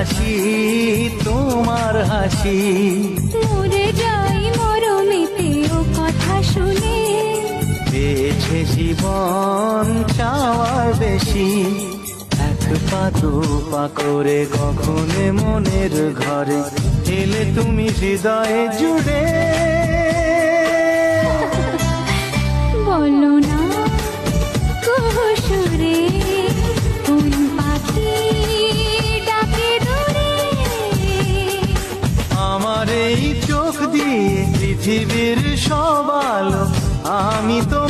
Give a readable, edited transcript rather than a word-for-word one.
হাসি তোমার হাসি। মরে যাই মরমেতে ও কথা শুনে, পেয়েছে জীবন চাওয়ার বেশি। এক পা দু পা করে কখনে মনের ঘরে এলে তুমি হৃদয়ে জুড়ে। বলো না কুহুসুরে কোন পাখি ডাকে দূরে। আমার এই চোখ দিয়ে পৃথিবীর সব আলো আমি তো